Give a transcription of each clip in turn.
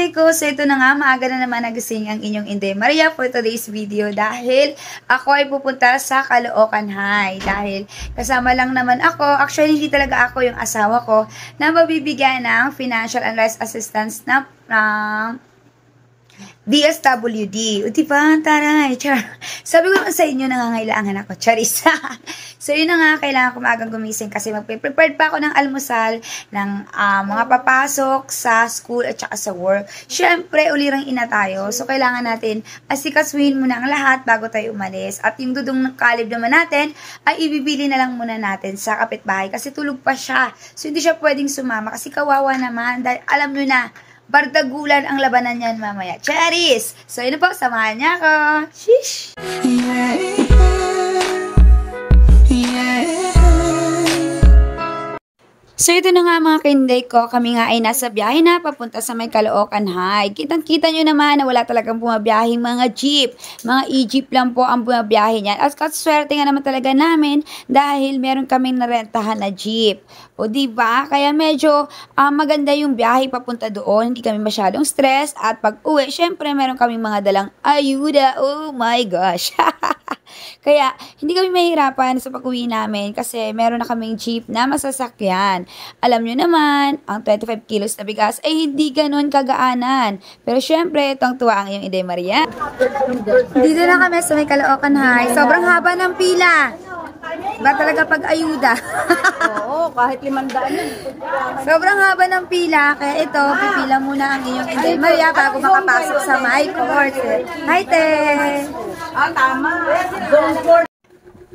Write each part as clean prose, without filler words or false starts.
Kinday ko, so ito na nga, maaga na naman nagising ang inyong Inday Maria for today's video dahil ako ay pupunta sa Caloocan High. Dahil kasama lang naman ako, actually hindi talaga ako yung asawa ko, na mabibigyan ng financial and rights assistance na DSWD. O diba? Taray. Char. Sabi ko sa inyo, nangangailangan ako. Charis. So, yun na nga, kailangan ko maagang gumising kasi magpe-prepared pa ako ng almusal, ng mga papasok sa school at saka sa work. Siyempre, ulirang ina tayo. So, kailangan natin asikasuhin muna ang lahat bago tayo umalis. At yung dudong ng kalib naman natin, ay ibibili na lang muna natin sa kapitbahay kasi tulog pa siya. So, hindi siya pwedeng sumama kasi kawawa naman. Dahil alam nyo na, bardagulan ang labanan niyan mamaya. Charis! So, yun po, samahan niya ako. Shish! So, ito na nga mga kinday ko. Kami nga ay nasa biyahe na papunta sa may Caloocan High. Kitang-kita nyo naman na wala talagang bumabiyaheng mga jeep. Mga e-jeep lang po ang bumabiyahe niyan. At kaswerte nga naman talaga namin dahil meron kaming narentahan na jeep. O diba? Kaya medyo maganda yung biyahe papunta doon. Hindi kami masyadong stress. At pag uwi, syempre meron kaming mga dalang ayuda. Oh my gosh! Kaya, hindi kami mahirapan sa pag-uwi namin kasi meron na kaming jeep na masasakyan. Alam nyo naman, ang 25 kilos na bigas ay hindi ganun kagaanan. Pero syempre, tuwang-tuwa ang iyong Inday Maria. Dito na kami sa may Caloocan High. Sobrang haba ng pila. Ba talaga pag-ayuda? Oo, kahit 500 yun. Sobrang haba ng pila, kaya ito, pipila muna ang inyong Inday Maria bago makapasok sa my court. Hi, te! Tama. Zone 4.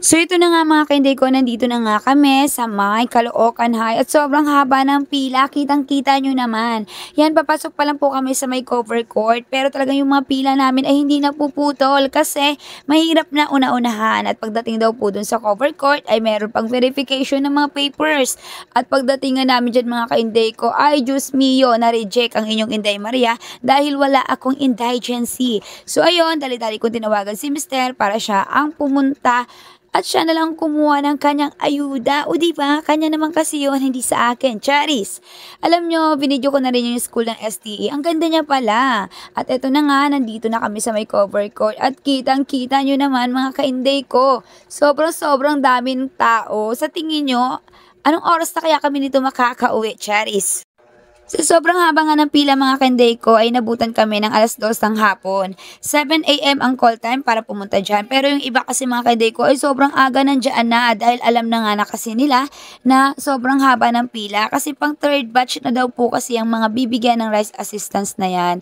So, ito na nga mga kainday ko, nandito na nga kami sa may Caloocan High at sobrang haba ng pila, kitang-kita nyo naman. Yan, papasok pa lang po kami sa may cover court, pero talagang yung mga pila namin ay hindi napuputol kasi mahirap na una-unahan at pagdating daw po dun sa cover court ay meron pang verification ng mga papers. At pagdating nga namin dyan mga kainday ko, ay Diyos mio, na-reject ang inyong Inday Maria dahil wala akong indigency. So, ayun, dali-dali kong tinawagan si Mr. para siya ang pumunta at siya na lang kumuha ng kanyang ayuda. O diba? Kanya naman kasi yun, hindi sa akin. Charis. Alam nyo, binidyo ko na rin yung school ng STE. Ang ganda niya pala. At eto na nga, nandito na kami sa may cover court. At kitang-kita nyo naman mga kainday ko. Sobrang dami ng tao. Sa tingin nyo, anong oras na kaya kami nito makakauwi? Charis. Sa sobrang haba nga ng pila mga kanday ko ay nabutan kami ng alas 2 ng hapon. 7 AM ang call time para pumunta dyan. Pero yung iba kasi mga kanday ko ay sobrang aga nandiyan na dahil alam na nga na kasi nila na sobrang haba ng pila. Kasi pang third batch na daw po kasi ang mga bibigyan ng rice assistance na yan.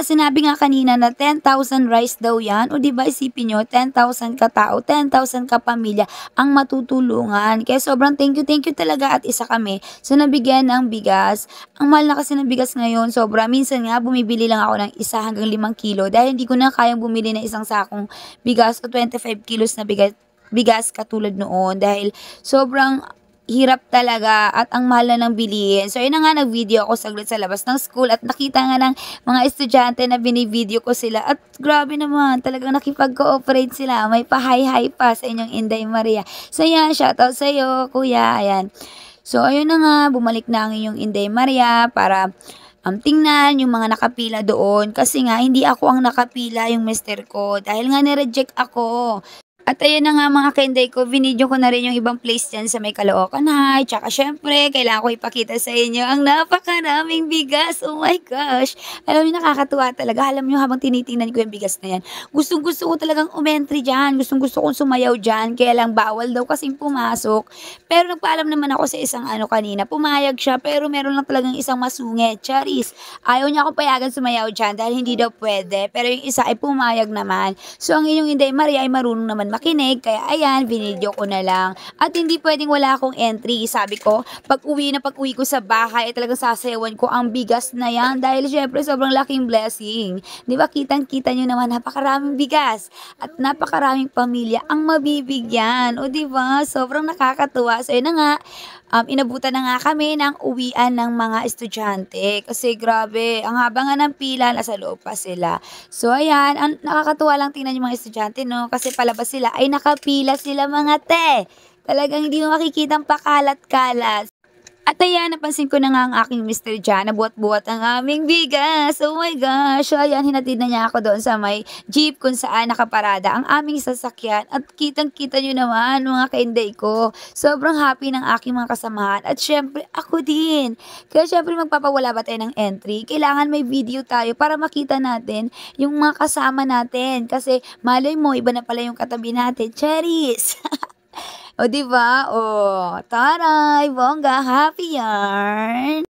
Sinabi nga kanina na 10,000 rice daw yan. O diba isipin nyo, 10,000 ka tao, 10,000 ka pamilya ang matutulungan. Kaya sobrang thank you talaga at isa kami sa nabigyan ng bigas. Ang mahal na kasi ng bigas ngayon, sobra. Minsan nga, bumibili lang ako ng 1 hanggang 5 kilo dahil hindi ko na kayang bumili ng isang sakong bigas o 25 kilos na bigas katulad noon dahil sobrang hirap talaga at ang mahal na ng bilihin. So, yun na nga, nag-video ako saglit sa labas ng school at nakita nga ng mga estudyante na binivideo ko sila at grabe naman, talagang nakipag-cooperate sila. May pa-hi-hi pa sa inyong Inday Maria. So, yan, shoutout sa iyo, kuya. Ayan. So, ayun na nga, bumalik na ang inyong Inday Maria para tingnan yung mga nakapila doon. Kasi nga, hindi ako ang nakapila yung mister ko. Dahil nga, nireject ako. At ayun na nga mga kainday ko, vinidyo ko na rin yung ibang place dyan sa may Caloocan High. Tsaka syempre, kailangan ko ipakita sa inyo ang napakaraming bigas. Oh my gosh! Alam niyo, nakakatuwa talaga. Alam niyo, habang tinitingnan ko yung bigas na yan, gustong-gusto ko talagang umentry dyan. Gustong-gusto kong sumayaw dyan. Kaya lang bawal daw kasing pumasok. Pero nagpaalam naman ako sa isang kanina. Pumayag siya, pero meron lang talagang isang masungit. Charis. Ayaw niya akong payagan sumayaw dyan dahil hindi daw pwede. Pero yung isa ay pumayag naman. So, ang inyong Inday Maria ay marunong naman makinig, kaya ayan, binidyo ko na lang. At hindi pwedeng wala akong entry. Sabi ko, pag uwi ko sa bahay, ay talagang sasayawan ko ang bigas na yan dahil syempre sobrang laking blessing. Di ba, kitang-kita nyo naman, napakaraming bigas at napakaraming pamilya ang mabibigyan. O di ba, sobrang nakakatuwa. So, yun na nga, inabutan na nga kami ng uwian ng mga estudyante. Kasi grabe, ang haba nga ng pila, nasa loob pa sila. So, ayan, nakakatuwa lang tingnan yung mga estudyante, no? Kasi palabas sila, ay nakapila sila mga te. Talagang hindi mo makikitang pakalat-kalat. At ayan, napansin ko na nga ang aking Mister Jan na buhat-buhat ang aming bigas. Oh my gosh! So ayan, hinatid na niya ako doon sa may jeep kung saan nakaparada ang aming sasakyan. At kitang-kita nyo naman mga kainday ko. Sobrang happy ng aking mga kasamahan. At syempre, ako din. Kaya syempre magpapawala ba tayo ng entry? Kailangan may video tayo para makita natin yung mga kasama natin. Kasi malay mo, iba na pala yung katabi natin. Charis! O, di ba? O, taray, bongga, happy yarn.